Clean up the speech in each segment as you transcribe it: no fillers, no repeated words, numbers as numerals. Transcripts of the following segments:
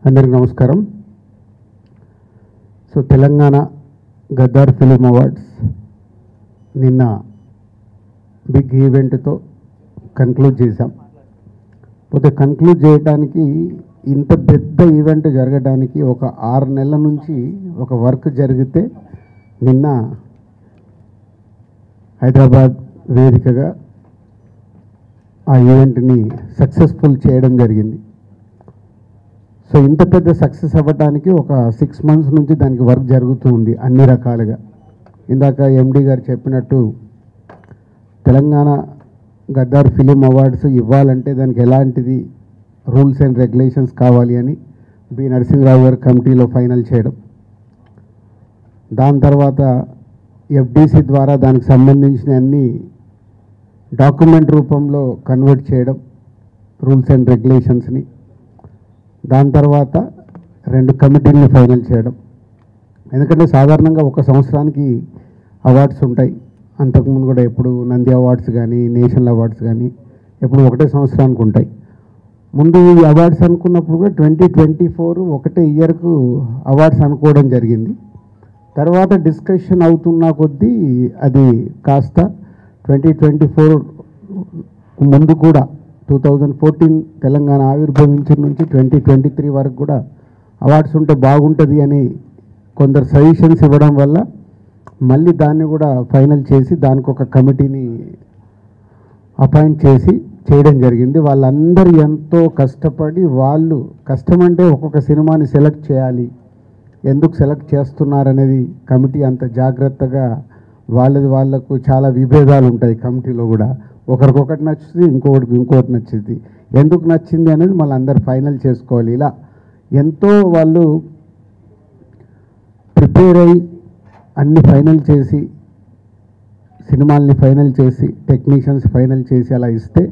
అందరికీ నమస్కారం. So Telangana Gaddar film awards నిన్న బిగ్ ఈవెంట్తో కన్క్లూడ్ చేశాం. పోతే కన్క్లూడ్ చేయడానికి ఇంత పెద్ద ఈవెంట్ జరగడానికి ఒక 6 నెలల నుంచి ఒక వర్క్ జరిగితే నిన్న హైదరాబాద్ వేదికగా ఆ ఈవెంట్ని సక్సెస్ఫుల్ చేయడం జరిగింది. సో ఇంత పెద్ద సక్సెస్ అవ్వడానికి ఒక 6 months నుంచి దానికి వర్క్ జరుగుతూ ఉంది అన్ని రకాలుగా. ఇందాక ఎండి గారు చెప్పినట్టు తెలంగాణ గద్దార్ ఫిలిం అవార్డ్స్ ఇవ్వాలంటే దానికి ఎలాంటిది రూల్స్ అండ్ రెగ్యులేషన్స్ కావాలి అని బి నరసింహరావు గారు కమిటీలో ఫైనల్ చేయడం, దాని తర్వాత ఎఫ్డిసి ద్వారా దానికి సంబంధించిన అన్ని డాక్యుమెంట్ రూపంలో కన్వర్ట్ చేయడం రూల్స్ అండ్ రెగ్యులేషన్స్ని, దాని తర్వాత 2 కమిటీలను ఫైనల్ చేయడం. ఎందుకంటే సాధారణంగా ఒక సంవత్సరానికి అవార్డ్స్ ఉంటాయి. అంతకుముందు కూడా ఎప్పుడు నంది అవార్డ్స్ కానీ నేషనల్ అవార్డ్స్ కానీ ఎప్పుడు ఒకటే సంవత్సరానికి ఉంటాయి. ముందు ఈ అవార్డ్స్ అనుకున్నప్పుడు కూడా 2024 ఒకటే ఇయర్కు అవార్డ్స్ అనుకోవడం జరిగింది. తర్వాత డిస్కషన్ అవుతున్న కొద్దీ అది కాస్త 2024 ముందు కూడా 2014 తెలంగాణ ఆవిర్భవించిన నుంచి 2023 వరకు కూడా అవార్డ్స్ ఉంటే బాగుంటుంది అని కొందరు సజెషన్స్ ఇవ్వడం వల్ల మళ్ళీ దాన్ని కూడా ఫైనల్ చేసి దానికి ఒక కమిటీని అపాయింట్ చేసి చేయడం జరిగింది. వాళ్ళందరూ ఎంతో కష్టపడి, వాళ్ళు కష్టమంటే ఒక్కొక్క సినిమాని సెలెక్ట్ చేయాలి, ఎందుకు సెలెక్ట్ చేస్తున్నారనేది కమిటీ అంత జాగ్రత్తగా వాళ్ళకు చాలా విభేదాలు ఉంటాయి కమిటీలో కూడా. ఒకరికొకటి నచ్చుతుంది, ఇంకోటి నచ్చుతుంది. ఎందుకు నచ్చింది అనేది మళ్ళీ అందరు ఫైనల్ చేసుకోవాలి. ఇలా ఎంతో వాళ్ళు ప్రిపేర్ అయ్యి అన్ని ఫైనల్ చేసి, సినిమాల్ని ఫైనల్ చేసి, టెక్నీషియన్స్ ఫైనల్ చేసి అలా ఇస్తే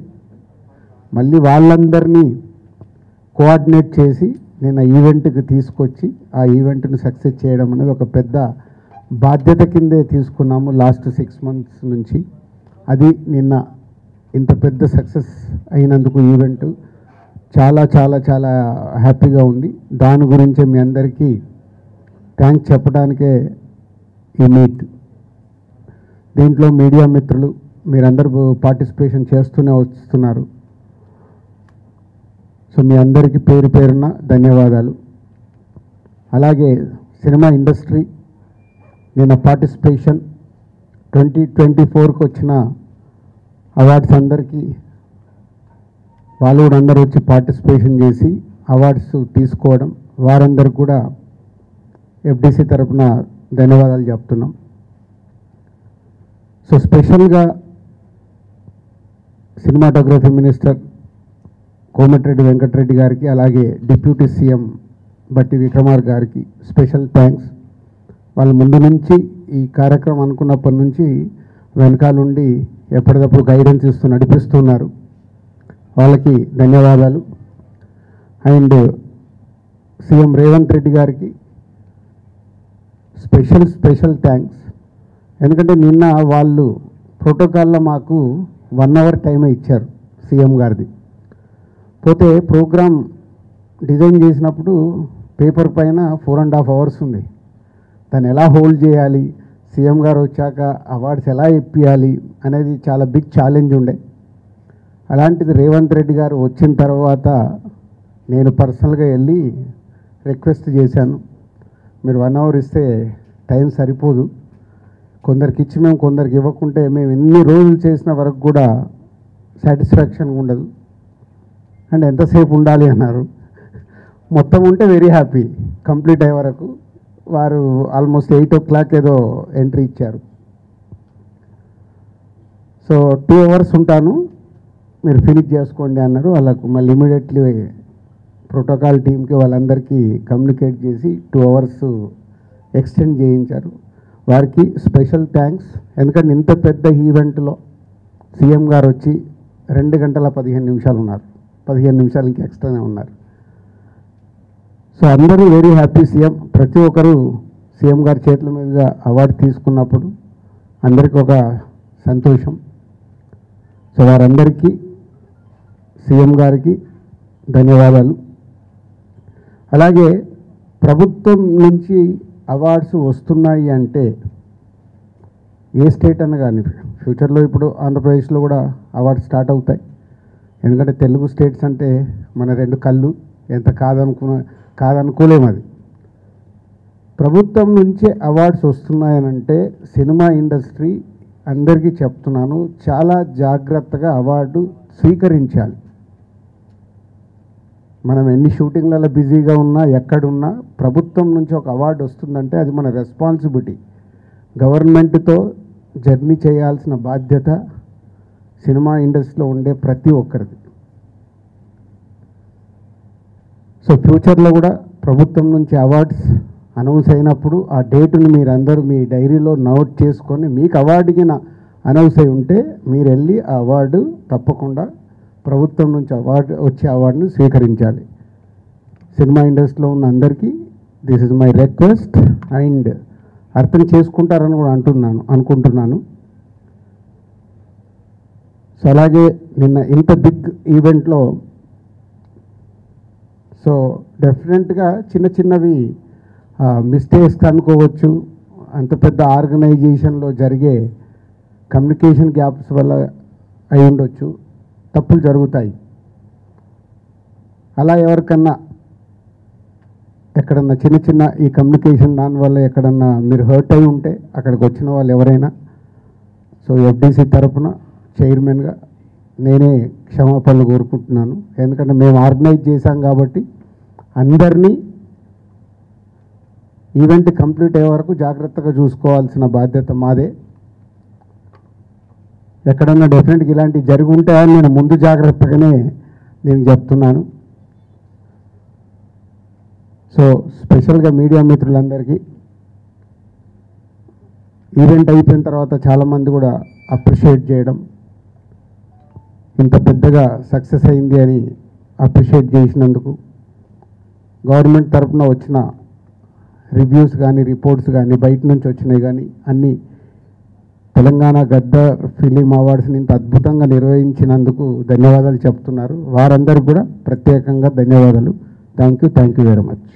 మళ్ళీ వాళ్ళందరినీ కోఆర్డినేట్ చేసి నేను ఈవెంట్కి తీసుకొచ్చి ఆ ఈవెంట్ని సక్సెస్ చేయడం అనేది ఒక పెద్ద బాధ్యత కిందే తీసుకున్నాము లాస్ట్ 6 months నుంచి. అది నిన్న ఇంత పెద్ద సక్సెస్ అయినందుకు ఈవెంట్ చాలా చాలా చాలా హ్యాపీగా ఉంది. దాని గురించే మీ అందరికీ థ్యాంక్స్ చెప్పడానికే ఈ మీట్. దీంట్లో మీడియా మిత్రులు మీరందరూ పార్టిసిపేషన్ చేస్తూనే వస్తున్నారు. సో మీ అందరికీ పేరు పేరున ధన్యవాదాలు. అలాగే సినిమా ఇండస్ట్రీ నిన్న పార్టిసిపేషన్ 2024కి వచ్చిన అవార్డ్స్ అందరికీ వాళ్ళు కూడా అందరూ వచ్చి పార్టిసిపేషన్ చేసి అవార్డ్స్ తీసుకోవడం, వారందరూ కూడా ఎఫ్డిసి తరఫున ధన్యవాదాలు చెప్తున్నాం. సో స్పెషల్గా సినిమాటోగ్రఫీ మినిస్టర్ కోమటిరెడ్డి వెంకటరెడ్డి గారికి, అలాగే డిప్యూటీ సీఎం బట్టి విక్రమార్క గారికి స్పెషల్ థ్యాంక్స్. వాళ్ళు ముందు నుంచి ఈ కార్యక్రమం అనుకున్నప్పటి నుంచి వెనకాలండి ఎప్పటికప్పుడు గైడెన్స్ ఇస్తూ నడిపిస్తున్నారు. వాళ్ళకి ధన్యవాదాలు. అండ్ సీఎం రేవంత్ రెడ్డి గారికి స్పెషల్ థ్యాంక్స్. ఎందుకంటే నిన్న వాళ్ళు ప్రోటోకాల్లో మాకు 1 hour టైమే ఇచ్చారు సీఎం గారిది. పోతే ప్రోగ్రామ్ డిజైన్ చేసినప్పుడు పేపర్ పైన 4.5 hours ఉంది. దాన్ని ఎలా హోల్డ్ చేయాలి, సీఎం గారు వచ్చాక అవార్డ్స్ ఎలా ఇప్పియాలి అనేది చాలా బిగ్ ఛాలెంజ్ ఉండే. అలాంటిది రేవంత్ రెడ్డి గారు వచ్చిన తర్వాత నేను పర్సనల్గా వెళ్ళి రిక్వెస్ట్ చేశాను, మీరు 1 hour ఇస్తే టైం సరిపోదు, కొందరికి ఇచ్చి మేము కొందరికి ఇవ్వకుంటే మేము ఎన్ని రోజులు చేసిన వరకు కూడా సాటిస్ఫాక్షన్గా ఉండదు అండ్ ఎంతసేపు ఉండాలి అన్నారు. మొత్తం ఉంటే వెరీ హ్యాపీ. కంప్లీట్ అయ్యే వరకు వారు ఆల్మోస్ట్ 8 o'clock ఏదో ఎంట్రీ ఇచ్చారు. సో 2 hours ఉంటాను, మీరు ఫినిష్ చేసుకోండి అన్నారు. వాళ్ళకు మళ్ళీ ఇమీడియట్లీ ప్రోటోకాల్ టీంకి వాళ్ళందరికీ కమ్యూనికేట్ చేసి 2 hours ఎక్స్టెండ్ చేయించారు. వారికి స్పెషల్ థ్యాంక్స్. ఎందుకంటే ఇంత పెద్ద ఈవెంట్లో సీఎం గారు వచ్చి 2 గంటల 15 నిమిషాలు ఉన్నారు, 15 నిమిషాలు ఇంకా ఎక్స్ట్రానే ఉన్నారు. సో అందరూ వెరీ హ్యాపీ. సీఎం ప్రతి ఒక్కరు సీఎం గారి చేతుల మీదుగా అవార్డు తీసుకున్నప్పుడు అందరికీ ఒక సంతోషం. సో వారందరికీ సీఎం గారికి ధన్యవాదాలు. అలాగే ప్రభుత్వం నుంచి అవార్డ్స్ వస్తున్నాయి అంటే ఏ స్టేట్ అన్న కానీ ఫ్యూచర్లో ఇప్పుడు ఆంధ్రప్రదేశ్లో కూడా అవార్డ్స్ స్టార్ట్ అవుతాయి. ఎందుకంటే తెలుగు స్టేట్స్ అంటే మన రెండు కళ్ళు, ఎంత కాదనుకోలేము. అది ప్రభుత్వం నుంచే అవార్డ్స్ వస్తున్నాయనంటే సినిమా ఇండస్ట్రీ అందరికీ చెప్తున్నాను, చాలా జాగ్రత్తగా అవార్డు స్వీకరించాలి. మనం ఎన్ని షూటింగ్లలో బిజీగా ఉన్నా, ఎక్కడున్నా ప్రభుత్వం నుంచి ఒక అవార్డు వస్తుందంటే అది మన రెస్పాన్సిబిలిటీ. గవర్నమెంట్తో జర్నీ చేయాల్సిన బాధ్యత సినిమా ఇండస్ట్రీలో ఉండే ప్రతి ఒక్కరిది. సో ఫ్యూచర్లో కూడా ప్రభుత్వం నుంచి అవార్డ్స్ అనౌన్స్ అయినప్పుడు ఆ డేటుని మీరందరూ మీ డైరీలో నోట్ చేసుకొని, మీకు అవార్డుకి అనౌన్స్ అయి ఉంటే మీరు వెళ్ళి ఆ అవార్డు తప్పకుండా ప్రభుత్వం నుంచి వచ్చే అవార్డుని స్వీకరించాలి. సినిమా ఇండస్ట్రీలో ఉన్న అందరికీ this is my request and అర్థం చేసుకుంటారని కూడా అనుకుంటున్నాను. సో అలాగే నిన్న ఇంత బిగ్ ఈవెంట్లో సో డెఫినెట్గా చిన్నవి మిస్టేక్స్ అనుకోవచ్చు. అంత పెద్ద ఆర్గనైజేషన్లో జరిగే కమ్యూనికేషన్ గ్యాప్స్ వల్ల అయి ఉండొచ్చు, తప్పులు జరుగుతాయి. అలా ఎవరికన్నా ఎక్కడన్నా చిన్న ఈ కమ్యూనికేషన్ దానివల్ల ఎక్కడన్నా మీరు హర్ట్ అయి ఉంటే అక్కడికి వచ్చిన వాళ్ళు ఎవరైనా, సో ఎఫ్డీసీ తరఫున చైర్మన్గా నేనే క్షమాపణలు కోరుకుంటున్నాను. ఎందుకంటే మేము ఆర్గనైజ్ చేశాం కాబట్టి అందరినీ ఈవెంట్ కంప్లీట్ అయ్యే వరకు జాగ్రత్తగా చూసుకోవాల్సిన బాధ్యత మాదే. ఎక్కడన్నా డెఫినెట్గా ఇలాంటివి జరిగి ఉంటాయని నేను ముందు జాగ్రత్తగానే నేను చెప్తున్నాను. సో స్పెషల్గా మీడియా మిత్రులందరికీ ఈవెంట్ అయిపోయిన తర్వాత చాలామంది కూడా అప్రిషియేట్ చేయడం, ఇంత పెద్దగా సక్సెస్ అయింది అని అప్రిషియేట్ చేసినందుకు, గవర్నమెంట్ తరఫున వచ్చిన రివ్యూస్ కానీ రిపోర్ట్స్ కానీ బయట నుంచి వచ్చినాయి కానీ అన్నీ తెలంగాణ గద్దర్ ఫిలిం అవార్డ్స్ని ఇంత అద్భుతంగా నిర్వహించినందుకు ధన్యవాదాలు చెప్తున్నారు. వారందరికీ కూడా ప్రత్యేకంగా ధన్యవాదాలు. Thank you very much.